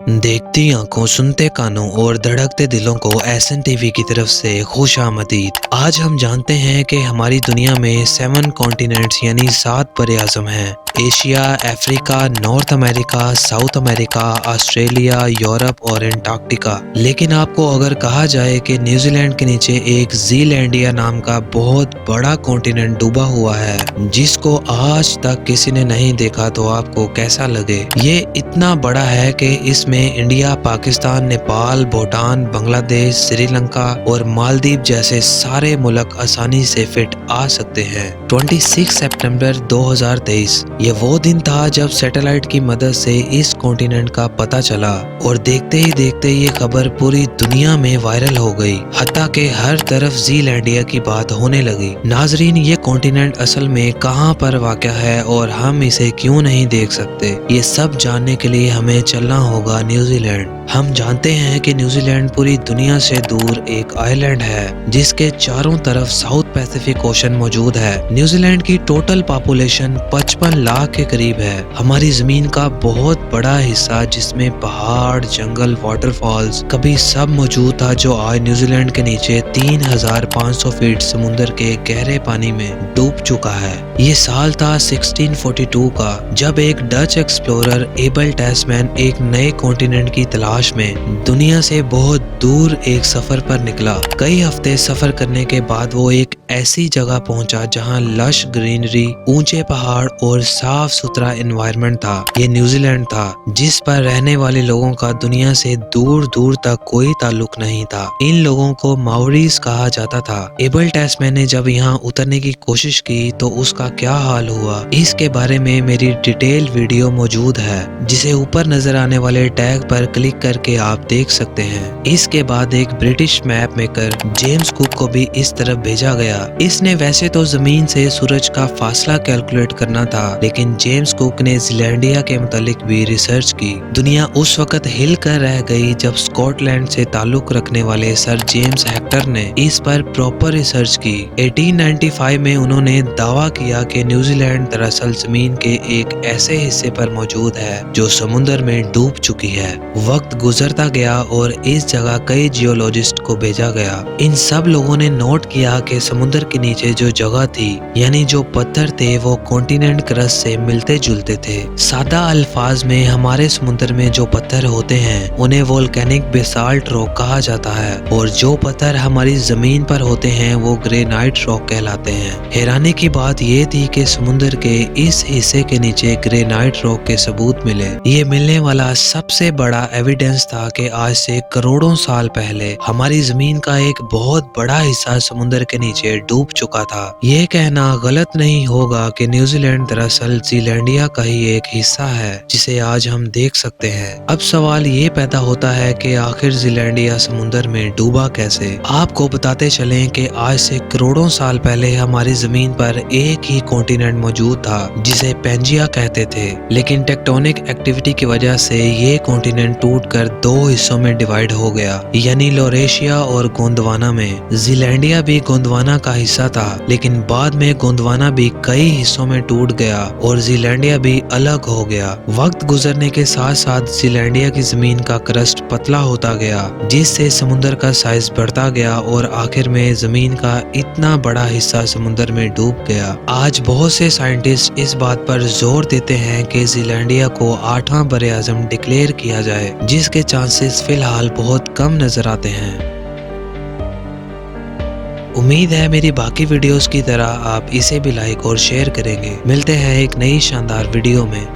देखती आंखों, सुनते कानों और धड़कते दिलों को एसएन टीवी की तरफ से खुश आमदीद। आज हम जानते हैं कि हमारी दुनिया में 7 कॉन्टिनेंट्स यानी 7 बड़े आज़म हैं। Asia, Africa, north America, south America, Australia, Europe और एंटार्क्टिका। लेकिन आपको अगर कहा जाए कि न्यूजीलैंड के नीचे एक ज़ीलैंडिया नाम का बहुत बड़ा कॉन्टिनेंट डूबा हुआ है जिसको आज तक किसी ने नहीं देखा, तो आपको कैसा लगे? ये इतना बड़ा है कि इसमें इंडिया, पाकिस्तान, नेपाल, भूटान, बांग्लादेश, श्रीलंका और मालदीव जैसे सारे मुल्क आसानी से फिट आ सकते हैं। 26 सितंबर 2023 ये वो दिन था जब सैटेलाइट की मदद से इस कॉन्टिनेंट का पता चला और देखते ही देखते ये खबर पूरी दुनिया में वायरल हो गई, हत्ता कि हर तरफ ज़ीलैंडिया की बात होने लगी। नाजरीन, ये कॉन्टिनेंट असल में कहाँ पर वाक़या है और हम इसे क्यों नहीं देख सकते, ये सब जानने के लिए हमें चलना होगा न्यूजीलैंड। हम जानते हैं कि न्यूजीलैंड पूरी दुनिया से दूर एक आइलैंड है जिसके चारों तरफ साउथ पैसिफिक ओशन मौजूद है। न्यूजीलैंड की टोटल पॉपुलेशन 55 लाख के करीब है। हमारी जमीन का बहुत बड़ा हिस्सा जिसमें पहाड़, जंगल, वाटरफॉल्स कभी सब मौजूद था, जो आज न्यूजीलैंड के नीचे 3500 फीट समुद्र के गहरे पानी में डूब चुका है। ये साल था 1642 का, जब एक डच एक्सप्लोरर एबल टैस्मैन एक नए कॉन्टिनेंट की तलाश में दुनिया से बहुत दूर एक सफर पर निकला। कई हफ्ते सफर करने के बाद वो एक ऐसी जगह पहुंचा जहां लश ग्रीनरी, ऊंचे पहाड़ और साफ सुथरा एनवायरनमेंट था। ये न्यूजीलैंड था जिस पर रहने वाले लोगों का दुनिया से दूर दूर तक कोई ताल्लुक नहीं था। इन लोगों को माओरीज कहा जाता था। एबल टैस्मैन ने जब यहाँ उतरने की कोशिश की तो उसका क्या हाल हुआ, इसके बारे में मेरी डिटेल वीडियो मौजूद है जिसे ऊपर नजर आने वाले टैग पर क्लिक करके आप देख सकते हैं। इसके बाद एक British map maker James cook को भी इस तरफ भेजा गया। इसने वैसे तो जमीन से सूरज का फासला कैलकुलेट करना था, लेकिन जेम्स कुक ने ज़ीलैंडिया के मुतालिक भी रिसर्च की। दुनिया उस वक्त हिल कर रह गई जब स्कॉटलैंड से ताल्लुक रखने वाले सर जेम्स हेक्टर ने इस पर प्रॉपर रिसर्च की। 1895 में उन्होंने दावा किया कि न्यूजीलैंड दरअसल जमीन के एक ऐसे हिस्से पर मौजूद है जो समुद्र में डूब चुकी है। वक्त गुजरता गया और इस जगह कई जियोलॉजिस्ट को भेजा गया। इन सब लोगों ने नोट किया कि समुद्र के नीचे जो जगह थी, यानी जो पत्थर थे, वो कॉन्टिनेंट क्रस्ट से मिलते जुलते थे। सादा अल्फाज में हमारे समुद्र में जो पत्थर होते हैं उन्हें वोल्केनिक बेसाल्ट रॉक कहा जाता है, और जो पत्थर हमारी जमीन पर होते हैं वो ग्रेनाइट रॉक कहलाते हैं। हैरानी की बात ये थी कि समुद्र के इस हिस्से के नीचे ग्रेनाइट रॉक के सबूत मिले। ये मिलने वाला सबसे बड़ा एविडेंस था कि आज से करोड़ों साल पहले हमारी जमीन का एक बहुत बड़ा हिस्सा समुद्र के नीचे डूब चुका था। ये कहना गलत नहीं होगा कि न्यूजीलैंड दरअसल ज़ीलैंडिया का ही एक हिस्सा है जिसे आज हम देख सकते हैं। अब सवाल ये पैदा होता है कि आखिर ज़ीलैंडिया समुद्र में डूबा कैसे। आपको बताते चलें कि आज से करोड़ों साल पहले हमारी जमीन पर एक ही कॉन्टिनेंट मौजूद था जिसे पेंजिया कहते थे, लेकिन टेक्टोनिक एक्टिविटी की वजह से ये कॉन्टिनेंट टूटकर दो हिस्सों में डिवाइड हो गया, यानी लॉरेशिया और गोंडवाना में। ज़ीलैंडिया भी गोंडवाना का हिस्सा था, लेकिन बाद में गोंडवाना भी कई हिस्सों में टूट गया और ज़ीलैंडिया भी अलग हो गया। वक्त गुजरने के साथ साथ ज़ीलैंडिया की जमीन का क्रस्ट पतला होता गया, जिससे समुद्र का साइज बढ़ता गया और आखिर में जमीन का इतना बड़ा हिस्सा समुद्र में डूब गया। आज बहुत से साइंटिस्ट इस बात पर जोर देते हैं कि ज़ीलैंडिया को 8वां बरे आज़म डिक्लेयर किया जाए, जिसके चांसेस फिलहाल बहुत कम नजर आते हैं। उम्मीद है मेरी बाकी वीडियोस की तरह आप इसे भी लाइक और शेयर करेंगे। मिलते हैं एक नई शानदार वीडियो में।